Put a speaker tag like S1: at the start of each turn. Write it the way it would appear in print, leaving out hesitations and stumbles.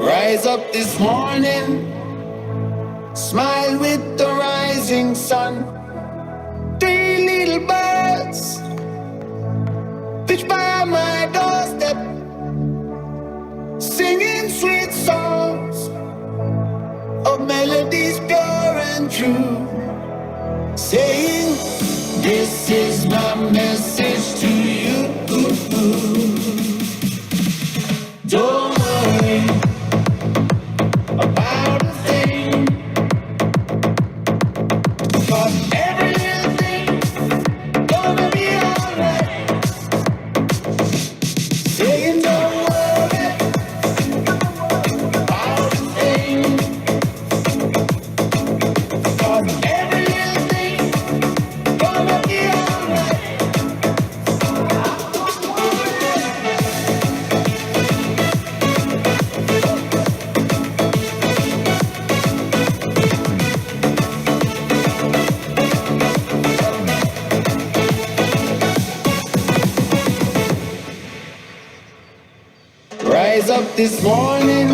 S1: Rise up this morning, smile with the rising sun. Three little birds pitch by my doorstep, singing sweet songs of melodies pure and true, saying, this is my message to you. Don't worry about a thing, 'cause every little thing gonna be alright. Saying don't worry about a thing, 'cause every little thing gonna be alright. Rise up this morning,